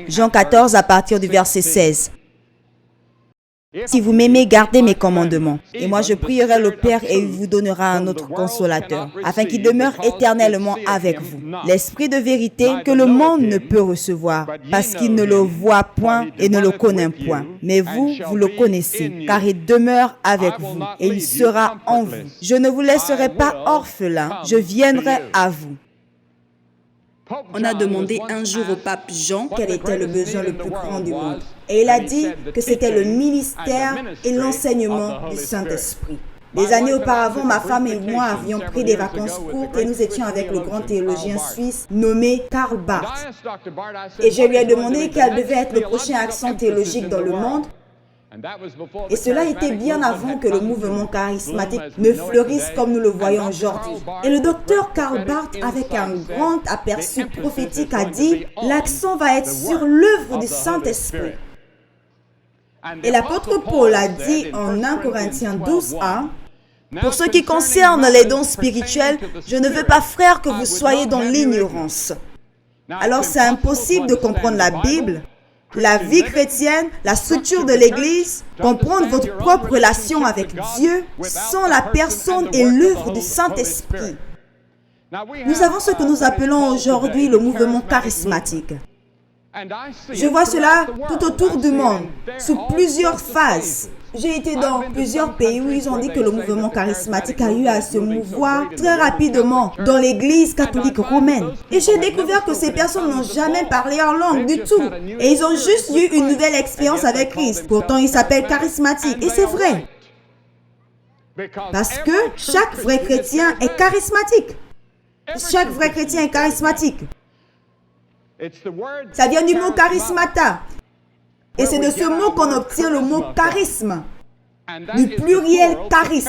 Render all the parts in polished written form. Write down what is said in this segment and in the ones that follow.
Jean 14 à partir du verset 16. Si vous m'aimez, gardez mes commandements. Et moi, je prierai le Père et il vous donnera un autre consolateur, afin qu'il demeure éternellement avec vous. L'Esprit de vérité que le monde ne peut recevoir, parce qu'il ne le voit point et ne le connaît point. Mais vous, vous le connaissez, car il demeure avec vous et il sera en vous. Je ne vous laisserai pas orphelins, je viendrai à vous. On a demandé un jour au pape Jean quel était le besoin le plus grand du monde. Et il a dit que c'était le ministère et l'enseignement du Saint-Esprit. Des années auparavant, ma femme et moi avions pris des vacances courtes et nous étions avec le grand théologien suisse nommé Karl Barth. Et je lui ai demandé quel devait être le prochain accent théologique dans le monde. Et cela était bien avant que le mouvement charismatique ne fleurisse comme nous le voyons aujourd'hui. Et le docteur Karl Barth, avec un grand aperçu prophétique, a dit « L'accent va être sur l'œuvre du Saint-Esprit ». Et l'apôtre Paul a dit en 1 Corinthiens 12:1 « Pour ce qui concerne les dons spirituels, je ne veux pas, frères, que vous soyez dans l'ignorance. » Alors c'est impossible de comprendre la Bible, la vie chrétienne, la structure de l'Église, comprendre votre propre relation avec Dieu sans la personne et l'œuvre du Saint-Esprit. Nous avons ce que nous appelons aujourd'hui le mouvement charismatique. Je vois cela tout autour du monde, sous plusieurs phases. J'ai été dans plusieurs pays où ils ont dit que le mouvement charismatique a eu à se mouvoir très rapidement dans l'Église catholique romaine. Et j'ai découvert que ces personnes n'ont jamais parlé en langue du tout. Et ils ont juste eu une nouvelle expérience avec Christ. Pourtant, ils s'appellent charismatiques. Et c'est vrai. Parce que chaque vrai chrétien est charismatique. Chaque vrai chrétien est charismatique. Ça vient du mot charismata. Et c'est de ce mot qu'on obtient le mot charisme, du pluriel charis,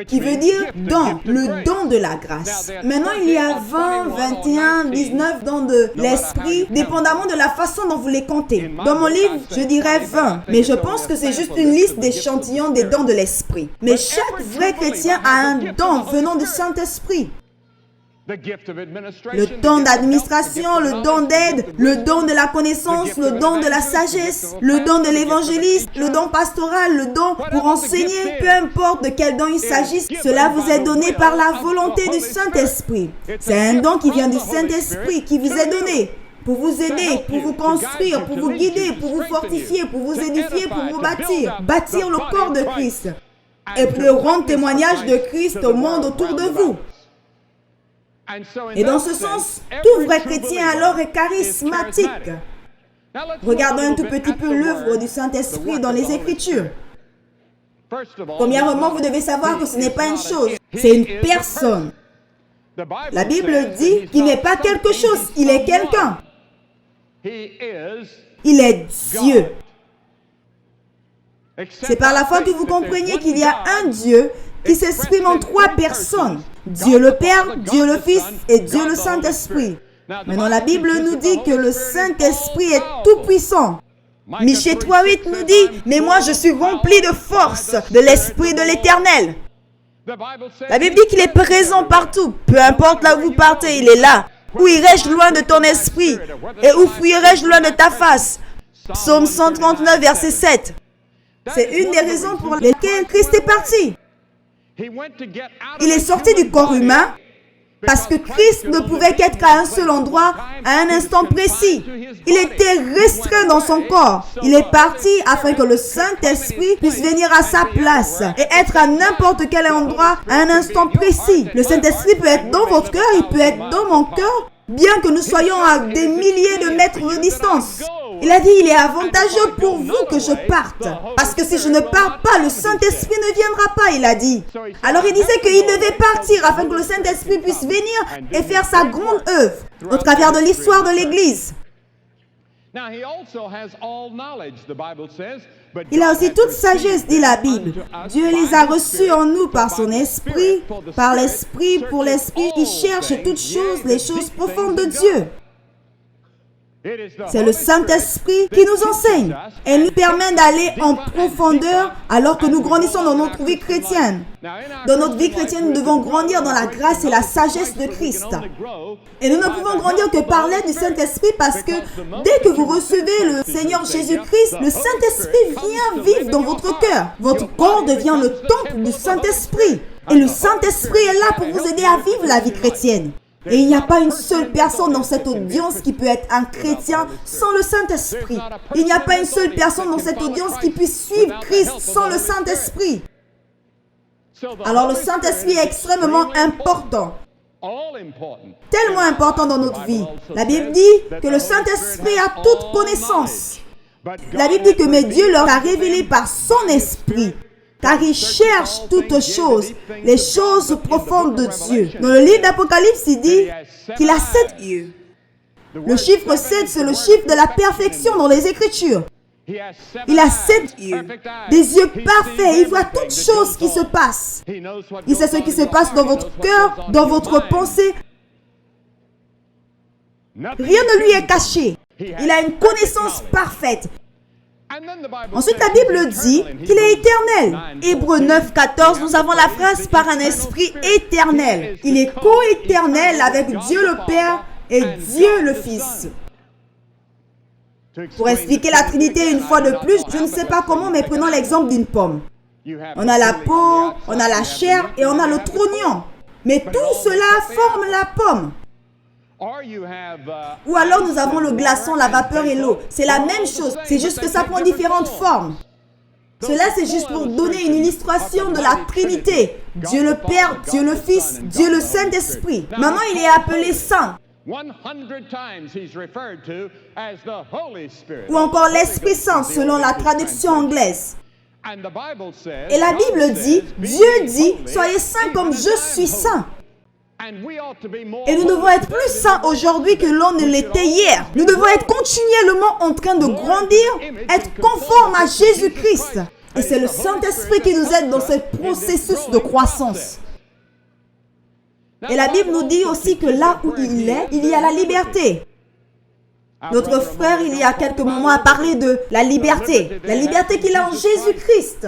qui veut dire don, le don de la grâce. Maintenant, il y a 20, 21, 19 dons de l'esprit, dépendamment de la façon dont vous les comptez. Dans mon livre, je dirais 20, mais je pense que c'est juste une liste d'échantillons des dons de l'esprit. Mais chaque vrai chrétien a un don venant du Saint-Esprit. Le don d'administration, le don d'aide, le don de la connaissance, le don de la sagesse, le don de l'évangéliste, le don pastoral, le don pour enseigner. Peu importe de quel don il s'agisse, cela vous est donné par la volonté du Saint-Esprit. C'est un don qui vient du Saint-Esprit qui vous est donné pour vous aider, pour vous construire, pour vous guider, pour vous fortifier, pour vous édifier, pour vous bâtir. Bâtir le corps de Christ et pour rendre témoignage de Christ au monde autour de vous. Et dans ce sens, tout vrai chrétien alors est charismatique. Regardons un tout petit peu l'œuvre du Saint-Esprit dans les Écritures. Premièrement, vous devez savoir que ce n'est pas une chose, c'est une personne. La Bible dit qu'il n'est pas quelque chose, il est quelqu'un. Il est Dieu. C'est par la foi que vous compreniez qu'il y a un Dieu qui s'exprime en trois personnes. Dieu le Père, Dieu le Fils et Dieu le Saint-Esprit. Maintenant, la Bible nous dit que le Saint-Esprit est tout-puissant. Michée 3:8 nous dit « Mais moi, je suis rempli de force, de l'Esprit de l'Éternel. » La Bible dit qu'il est présent partout. Peu importe là où vous partez, il est là. Où irai-je loin de ton esprit? Et où fuirai-je loin de ta face? Psaume 139, verset 7. C'est une des raisons pour lesquelles Christ est parti. Il est sorti du corps humain parce que Christ ne pouvait qu'être à un seul endroit à un instant précis. Il était restreint dans son corps. Il est parti afin que le Saint-Esprit puisse venir à sa place et être à n'importe quel endroit à un instant précis. Le Saint-Esprit peut être dans votre cœur, il peut être dans mon cœur, bien que nous soyons à des milliers de mètres de distance. Il a dit, il est avantageux pour vous que je parte. Parce que si je ne pars pas, le Saint-Esprit ne viendra pas, il a dit. Alors il disait qu'il devait partir afin que le Saint-Esprit puisse venir et faire sa grande œuvre au travers de l'histoire de l'Église. Il a aussi toute sagesse, dit la Bible. Dieu les a reçus en nous par son esprit, par l'esprit, pour l'esprit qui cherche toutes choses, les choses profondes de Dieu. C'est le Saint-Esprit qui nous enseigne et nous permet d'aller en profondeur alors que nous grandissons dans notre vie chrétienne. Dans notre vie chrétienne, nous devons grandir dans la grâce et la sagesse de Christ. Et nous ne pouvons grandir que par l'aide du Saint-Esprit parce que dès que vous recevez le Seigneur Jésus-Christ, le Saint-Esprit vient vivre dans votre cœur. Votre corps devient le temple du Saint-Esprit. Et le Saint-Esprit est là pour vous aider à vivre la vie chrétienne. Et il n'y a pas une seule personne dans cette audience qui peut être un chrétien sans le Saint-Esprit. Il n'y a pas une seule personne dans cette audience qui puisse suivre Christ sans le Saint-Esprit. Alors le Saint-Esprit est extrêmement important. Tellement important dans notre vie. La Bible dit que le Saint-Esprit a toute connaissance. La Bible dit que mais Dieu leur a révélé par son Esprit. Car il cherche toutes choses, les choses profondes de Dieu. Dans le livre d'Apocalypse, il dit qu'il a 7 yeux. Le chiffre 7, c'est le chiffre de la perfection dans les Écritures. Il a 7 yeux, des yeux parfaits. Il voit toutes choses qui se passent. Il sait ce qui se passe dans votre cœur, dans votre pensée. Rien ne lui est caché. Il a une connaissance parfaite. Ensuite, la Bible dit qu'il est éternel. Hébreux 9, 14, nous avons la phrase par un esprit éternel. Il est co-éternel avec Dieu le Père et Dieu le Fils. Pour expliquer la Trinité une fois de plus, je ne sais pas comment, mais prenons l'exemple d'une pomme. On a la peau, on a la chair et on a le trognon. Mais tout cela forme la pomme. Ou alors nous avons le glaçon, la vapeur et l'eau. C'est la même chose, c'est juste que ça prend différentes formes. Cela, c'est juste pour donner une illustration de la Trinité. Dieu le Père, Dieu le Fils, Dieu le Saint-Esprit. Maintenant, il est appelé Saint. Ou encore l'Esprit Saint, selon la traduction anglaise. Et la Bible dit, Dieu dit, soyez saints comme je suis saint. Et nous devons être plus saints aujourd'hui que l'on ne l'était hier. Nous devons être continuellement en train de grandir, être conformes à Jésus-Christ. Et c'est le Saint-Esprit qui nous aide dans ce processus de croissance. Et la Bible nous dit aussi que là où il est, il y a la liberté. Notre frère, il y a quelques moments, a parlé de la liberté qu'il a en Jésus-Christ.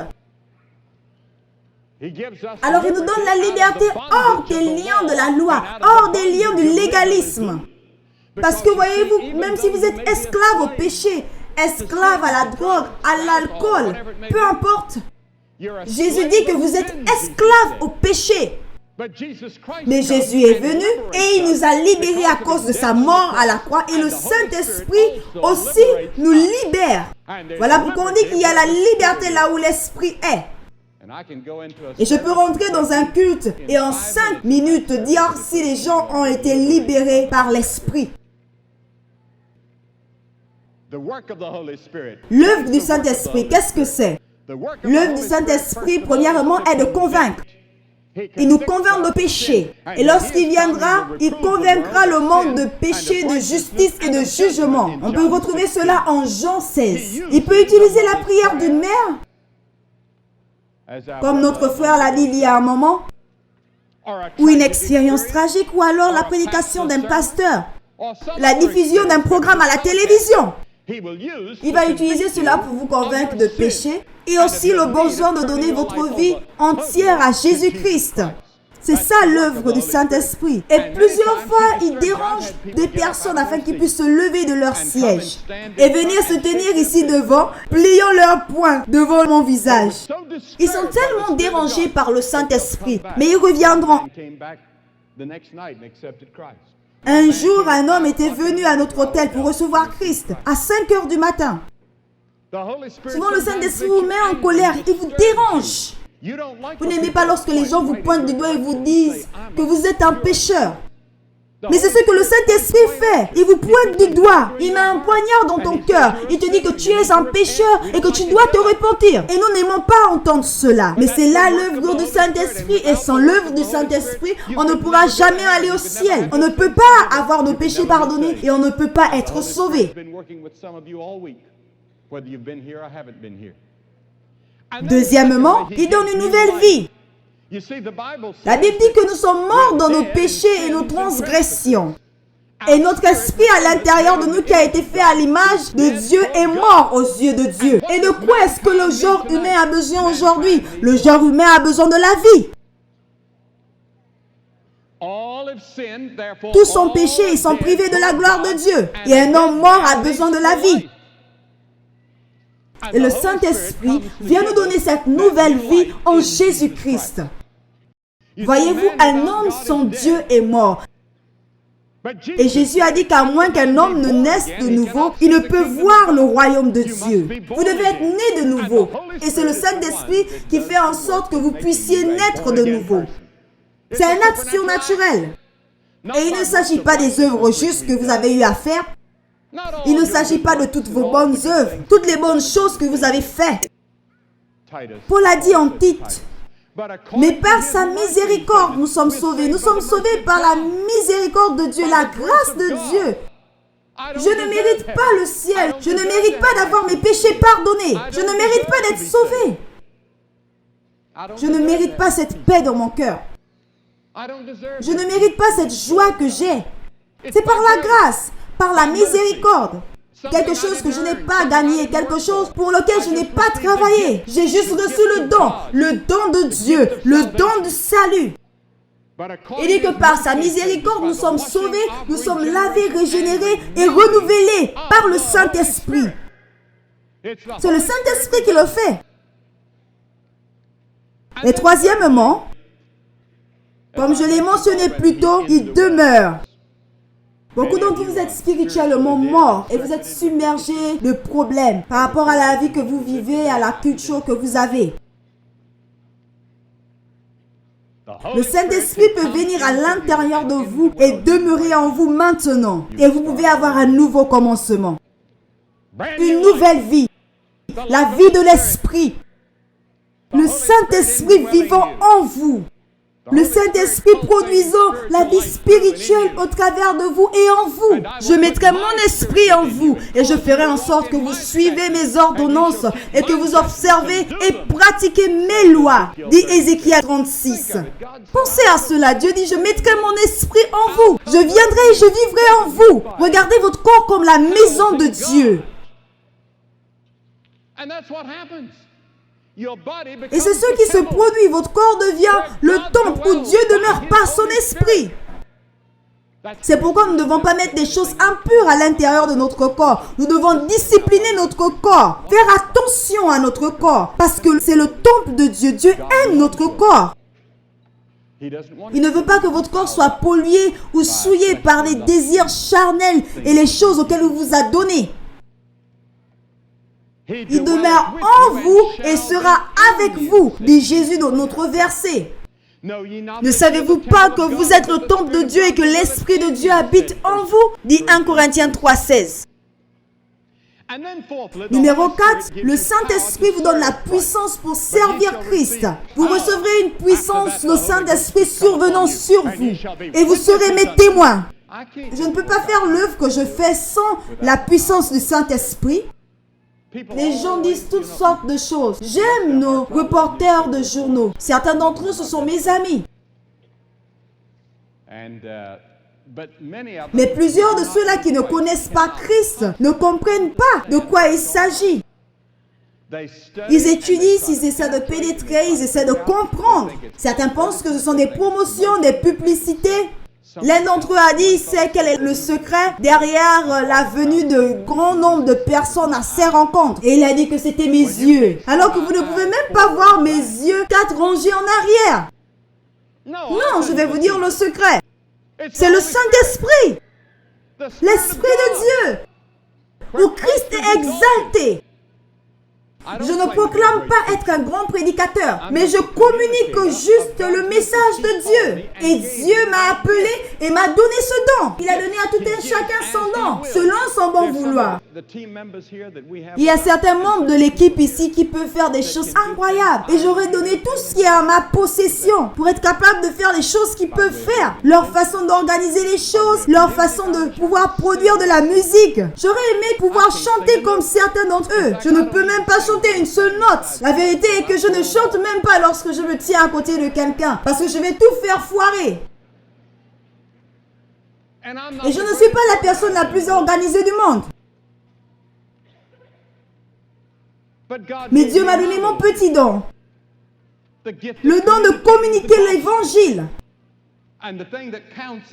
Alors il nous donne la liberté hors des liens de la loi, hors des liens du légalisme. Parce que voyez-vous, même si vous êtes esclave au péché, esclave à la drogue, à l'alcool, peu importe, Jésus dit que vous êtes esclave au péché. Mais Jésus est venu et il nous a libérés à cause de sa mort à la croix et le Saint-Esprit aussi nous libère. Voilà pourquoi on dit qu'il y a la liberté là où l'Esprit est. Et je peux rentrer dans un culte et en 5 minutes dire si les gens ont été libérés par l'Esprit. L'œuvre du Saint-Esprit, qu'est-ce que c'est? L'œuvre du Saint-Esprit, premièrement, est de convaincre. Il nous convainc de péché. Et lorsqu'il viendra, il convaincra le monde de péché, de justice et de jugement. On peut retrouver cela en Jean 16. Il peut utiliser la prière d'une mère, comme notre frère l'a dit il y a un moment, ou une expérience tragique, ou alors la prédication d'un pasteur, la diffusion d'un programme à la télévision. Il va utiliser cela pour vous convaincre de péché et aussi le besoin de donner votre vie entière à Jésus-Christ. C'est ça l'œuvre du Saint-Esprit. Et plusieurs fois, il dérange des personnes afin qu'ils puissent se lever de leur siège et venir se tenir ici devant, pliant leurs poings devant mon visage. Ils sont tellement dérangés par le Saint-Esprit, mais ils reviendront. Un jour, un homme était venu à notre hôtel pour recevoir Christ à 5 heures du matin. Souvent, le Saint-Esprit vous met en colère, il vous dérange. Vous n'aimez pas lorsque les gens vous pointent du doigt et vous disent que vous êtes un pécheur. Mais c'est ce que le Saint-Esprit fait. Il vous pointe du doigt. Il met un poignard dans ton cœur. Il te dit que tu es un pécheur et que tu dois te repentir. Et nous n'aimons pas entendre cela. Mais c'est là l'œuvre du Saint-Esprit. Et sans l'œuvre du Saint-Esprit, on ne pourra jamais aller au ciel. On ne peut pas avoir nos péchés pardonnés et on ne peut pas être sauvé. Deuxièmement, il donne une nouvelle vie. La Bible dit que nous sommes morts dans nos péchés et nos transgressions. Et notre esprit à l'intérieur de nous qui a été fait à l'image de Dieu est mort aux yeux de Dieu. Et de quoi est-ce que le genre humain a besoin aujourd'hui? Le genre humain a besoin de la vie. Tous sont péchés et sont privés de la gloire de Dieu. Et un homme mort a besoin de la vie. Et le Saint-Esprit vient nous donner cette nouvelle vie en Jésus-Christ. Voyez-vous, un homme sans Dieu est mort. Et Jésus a dit qu'à moins qu'un homme ne naisse de nouveau, il ne peut voir le royaume de Dieu. Vous devez être né de nouveau. Et c'est le Saint-Esprit qui fait en sorte que vous puissiez naître de nouveau. C'est un acte surnaturel. Et il ne s'agit pas des œuvres justes que vous avez eu à faire. Il ne s'agit pas de toutes vos bonnes œuvres, toutes les bonnes choses que vous avez faites. Paul a dit en Tite, mais par sa miséricorde, nous sommes sauvés. Nous sommes sauvés par la miséricorde de Dieu, la grâce de Dieu. Je ne mérite pas le ciel. Je ne mérite pas d'avoir mes péchés pardonnés. Je ne mérite pas d'être sauvé. Je ne mérite pas cette paix dans mon cœur. Je ne mérite pas cette joie que j'ai. C'est par la grâce, par la miséricorde. Quelque chose que je n'ai pas gagné, quelque chose pour lequel je n'ai pas travaillé. J'ai juste reçu le don de Dieu, le don du salut. Il dit que par sa miséricorde, nous sommes sauvés, nous sommes lavés, régénérés et renouvelés par le Saint-Esprit. C'est le Saint-Esprit qui le fait. Et troisièmement, comme je l'ai mentionné plus tôt, il demeure. Beaucoup d'entre vous êtes spirituellement morts et vous êtes submergés de problèmes par rapport à la vie que vous vivez, à la culture que vous avez. Le Saint-Esprit peut venir à l'intérieur de vous et demeurer en vous maintenant. Et vous pouvez avoir un nouveau commencement. Une nouvelle vie. La vie de l'Esprit. Le Saint-Esprit vivant en vous. Le Saint-Esprit produisant la vie spirituelle au travers de vous et en vous. Je mettrai mon esprit en vous et je ferai en sorte que vous suivez mes ordonnances et que vous observez et pratiquez mes lois, dit Ézéchiel 36. Pensez à cela. Dieu dit, je mettrai mon esprit en vous. Je viendrai et je vivrai en vous. Regardez votre corps comme la maison de Dieu. Et c'est ce qui se produit. Votre corps devient le temple où Dieu demeure par son esprit. C'est pourquoi nous ne devons pas mettre des choses impures à l'intérieur de notre corps. Nous devons discipliner notre corps. Faire attention à notre corps. Parce que c'est le temple de Dieu. Dieu aime notre corps. Il ne veut pas que votre corps soit pollué ou souillé par les désirs charnels et les choses auxquelles il vous a donné. Il demeure en vous et sera avec vous, dit Jésus dans notre verset. Ne savez-vous pas que vous êtes le temple de Dieu et que l'Esprit de Dieu habite en vous, dit 1 Corinthiens 3,16. Numéro 4, le Saint-Esprit vous donne la puissance pour servir Christ. Vous recevrez une puissance, le Saint-Esprit survenant sur vous et vous serez mes témoins. Je ne peux pas faire l'œuvre que je fais sans la puissance du Saint-Esprit. Les gens disent toutes sortes de choses. J'aime nos reporters de journaux. Certains d'entre eux, ce sont mes amis. Mais plusieurs de ceux-là qui ne connaissent pas Christ ne comprennent pas de quoi il s'agit. Ils étudient, ils essaient de pénétrer, ils essaient de comprendre. Certains pensent que ce sont des promotions, des publicités. L'un d'entre eux a dit, c'est quel est le secret derrière la venue de grand nombre de personnes à ces rencontres. Et il a dit que c'était mes yeux. Alors que vous ne pouvez même pas voir mes yeux 4 rangées en arrière. Non, je vais vous dire le secret. C'est le Saint-Esprit. L'Esprit de Dieu. Où Christ est exalté. Je ne proclame pas être un grand prédicateur, mais je communique juste le message de Dieu. Et Dieu m'a appelé et m'a donné ce don. Il a donné à tout un chacun son don, selon son bon vouloir. Il y a certains membres de l'équipe ici qui peuvent faire des choses incroyables. Et j'aurais donné tout ce qui est à ma possession pour être capable de faire les choses qu'ils peuvent faire. Leur façon d'organiser les choses, leur façon de pouvoir produire de la musique. J'aurais aimé pouvoir chanter comme certains d'entre eux. Je ne peux même pas chanter une seule note. La vérité est que je ne chante même pas lorsque je me tiens à côté de quelqu'un parce que je vais tout faire foirer. Et je ne suis pas la personne la plus organisée du monde. Mais Dieu m'a donné mon petit don. Le don de communiquer l'évangile.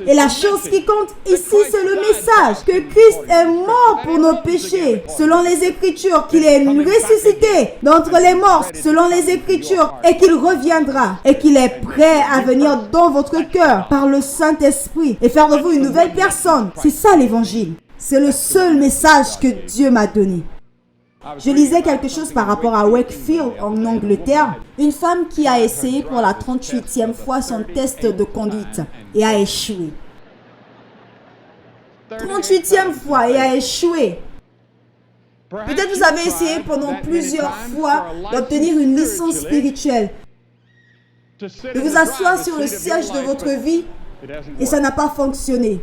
Et la chose qui compte ici, c'est le message que Christ est mort pour nos péchés, selon les Écritures, qu'il est ressuscité d'entre les morts, selon les Écritures, et qu'il reviendra, et qu'il est prêt à venir dans votre cœur par le Saint-Esprit et faire de vous une nouvelle personne. C'est ça l'Évangile. C'est le seul message que Dieu m'a donné. Je lisais quelque chose par rapport à Wakefield en Angleterre. Une femme qui a essayé pour la 38e fois son test de conduite et a échoué. 38e fois et a échoué. Peut-être vous avez essayé pendant plusieurs fois d'obtenir une licence spirituelle, de vous asseoir sur le siège de votre vie et ça n'a pas fonctionné.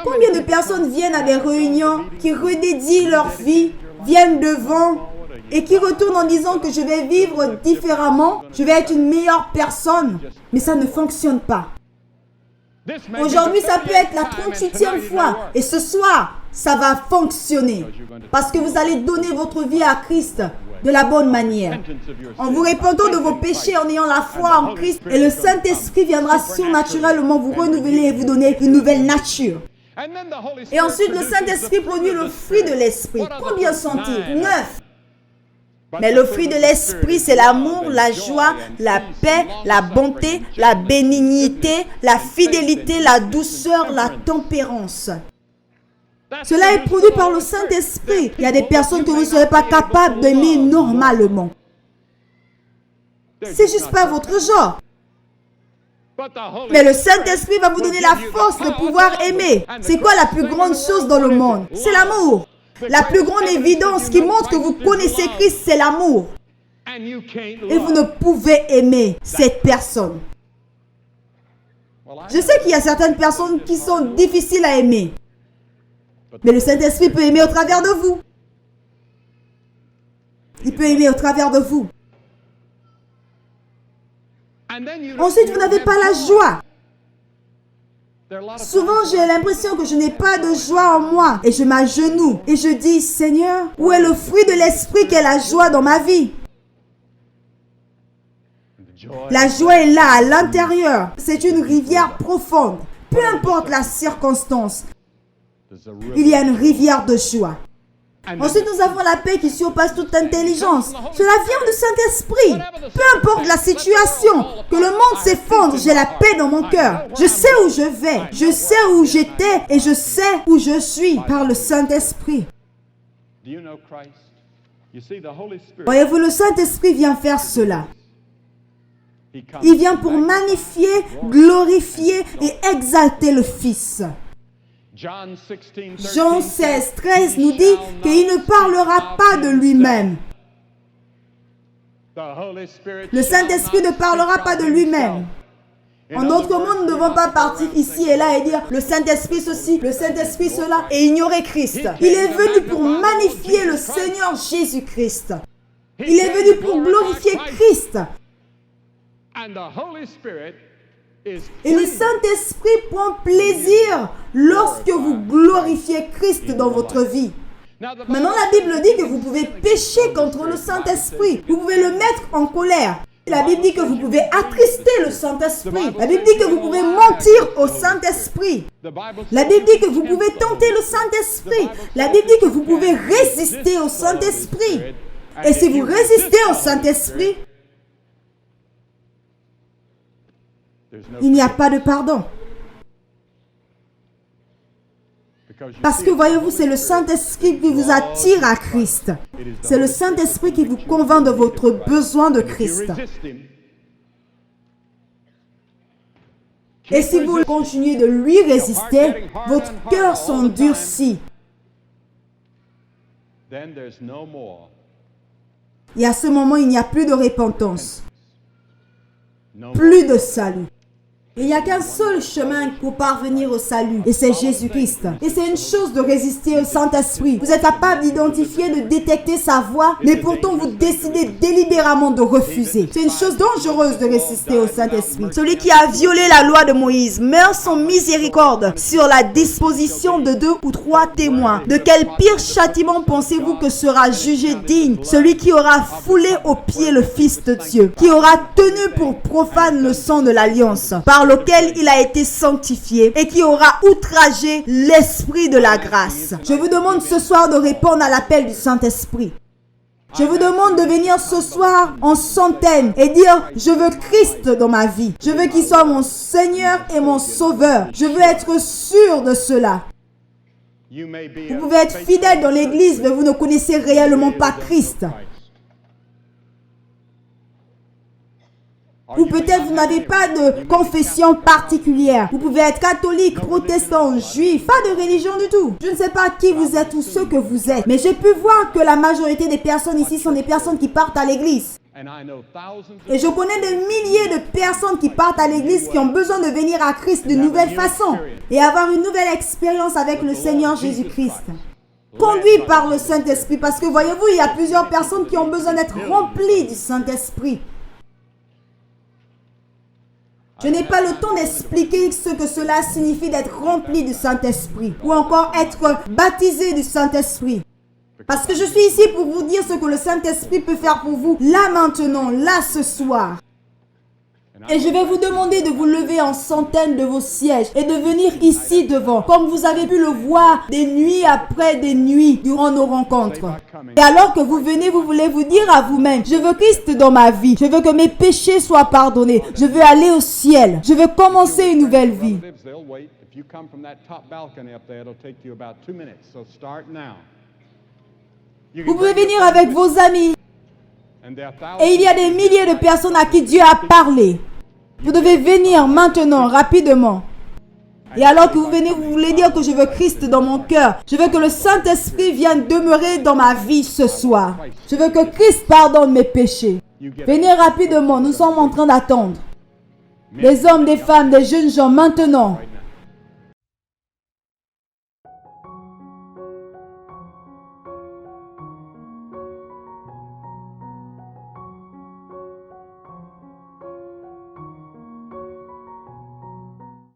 Combien de personnes viennent à des réunions qui redédient leur vie, viennent devant et qui retournent en disant que je vais vivre différemment, je vais être une meilleure personne, mais ça ne fonctionne pas. Aujourd'hui, ça peut être la 38e fois et ce soir, ça va fonctionner parce que vous allez donner votre vie à Christ de la bonne manière. En vous repentant de vos péchés, en ayant la foi en Christ, et le Saint-Esprit viendra surnaturellement vous renouveler et vous donner une nouvelle nature. Et ensuite, le Saint-Esprit produit le fruit de l'Esprit. Combien sont-ils? 9. Mais le fruit de l'Esprit, c'est l'amour, la joie, la paix, la bonté, la bénignité, la fidélité, la douceur, la tempérance. Cela est produit par le Saint-Esprit. Il y a des personnes que vous ne serez pas capables d'aimer normalement. C'est juste pas votre genre. Mais le Saint-Esprit va vous donner la force de pouvoir aimer. C'est quoi la plus grande chose dans le monde? C'est l'amour. La plus grande évidence qui montre que vous connaissez Christ, c'est l'amour. Et vous ne pouvez aimer cette personne. Je sais qu'il y a certaines personnes qui sont difficiles à aimer. Mais le Saint-Esprit peut aimer au travers de vous. Il peut aimer au travers de vous. Ensuite, vous n'avez pas la joie. Souvent, j'ai l'impression que je n'ai pas de joie en moi. Et je m'agenouille et je dis, Seigneur, où est le fruit de l'Esprit qu'est la joie dans ma vie? La joie est là, à l'intérieur. C'est une rivière profonde. Peu importe la circonstance, il y a une rivière de joie. Ensuite, nous avons la paix qui surpasse toute intelligence. Cela vient du Saint-Esprit. Peu importe la situation, que le monde s'effondre, j'ai la paix dans mon cœur. Je sais où je vais, je sais où j'étais et je sais où je suis par le Saint-Esprit. Voyez-vous, le Saint-Esprit vient faire cela. Il vient pour magnifier, glorifier et exalter le Fils. Jean 16, 13 nous dit qu'il ne parlera pas de lui-même. Le Saint-Esprit ne parlera pas de lui-même. En d'autres mots, nous ne devons pas partir ici et là et dire le Saint-Esprit ceci, le Saint-Esprit cela et ignorer Christ. Il est venu pour magnifier le Seigneur Jésus-Christ. Il est venu pour glorifier Christ. Et le Saint-Esprit prend plaisir lorsque vous glorifiez Christ dans votre vie. Maintenant, la Bible dit que vous pouvez pécher contre le Saint-Esprit. Vous pouvez le mettre en colère. La Bible dit que vous pouvez attrister le Saint-Esprit. La Bible dit que vous pouvez mentir au Saint-Esprit. La Bible dit que vous pouvez tenter le Saint-Esprit. La Bible dit que vous pouvez résister au Saint-Esprit. Et si vous résistez au Saint-Esprit, il n'y a pas de pardon. Parce que voyez-vous, c'est le Saint-Esprit qui vous attire à Christ. C'est le Saint-Esprit qui vous convainc de votre besoin de Christ. Et si vous continuez de lui résister, votre cœur s'endurcit. Et à ce moment, il n'y a plus de repentance. Plus de salut. Il n'y a qu'un seul chemin pour parvenir au salut, et c'est Jésus-Christ. Et c'est une chose de résister au Saint-Esprit. Vous êtes capable d'identifier, de détecter sa voix, mais pourtant vous décidez délibérément de refuser. C'est une chose dangereuse de résister au Saint-Esprit. Celui qui a violé la loi de Moïse meurt sans miséricorde sur la disposition de 2 ou 3 témoins. De quel pire châtiment pensez-vous que sera jugé digne celui qui aura foulé aux pieds le Fils de Dieu, qui aura tenu pour profane le sang de l'alliance, par lequel il a été sanctifié et qui aura outragé l'Esprit de la grâce. Je vous demande ce soir de répondre à l'appel du Saint-Esprit. Je vous demande de venir ce soir en centaines et dire: je veux Christ dans ma vie. Je veux qu'il soit mon Seigneur et mon Sauveur. Je veux être sûr de cela. Vous pouvez être fidèle dans l'église, mais vous ne connaissez réellement pas Christ. Ou peut-être vous n'avez pas de confession particulière. Vous pouvez être catholique, protestant, juif, pas de religion du tout. Je ne sais pas qui vous êtes ou ce que vous êtes, mais j'ai pu voir que la majorité des personnes ici sont des personnes qui partent à l'église. Et je connais des milliers de personnes qui partent à l'église qui ont besoin de venir à Christ de nouvelle façon et avoir une nouvelle expérience avec le Seigneur Jésus-Christ. Conduit par le Saint-Esprit, parce que voyez-vous, il y a plusieurs personnes qui ont besoin d'être remplies du Saint-Esprit. Je n'ai pas le temps d'expliquer ce que cela signifie d'être rempli du Saint-Esprit ou encore être baptisé du Saint-Esprit. Parce que je suis ici pour vous dire ce que le Saint-Esprit peut faire pour vous là maintenant, là ce soir. Et je vais vous demander de vous lever en centaines de vos sièges et de venir ici devant, comme vous avez pu le voir des nuits après des nuits durant nos rencontres. Et alors que vous venez, vous voulez vous dire à vous-même: je veux Christ dans ma vie, je veux que mes péchés soient pardonnés, je veux aller au ciel, je veux commencer une nouvelle vie. Vous pouvez venir avec vos amis. Et il y a des milliers de personnes à qui Dieu a parlé. Vous devez venir maintenant, rapidement. Et alors que vous venez, vous voulez dire que je veux Christ dans mon cœur. Je veux que le Saint-Esprit vienne demeurer dans ma vie ce soir. Je veux que Christ pardonne mes péchés. Venez rapidement, nous sommes en train d'attendre. Des hommes, des femmes, des jeunes gens, maintenant.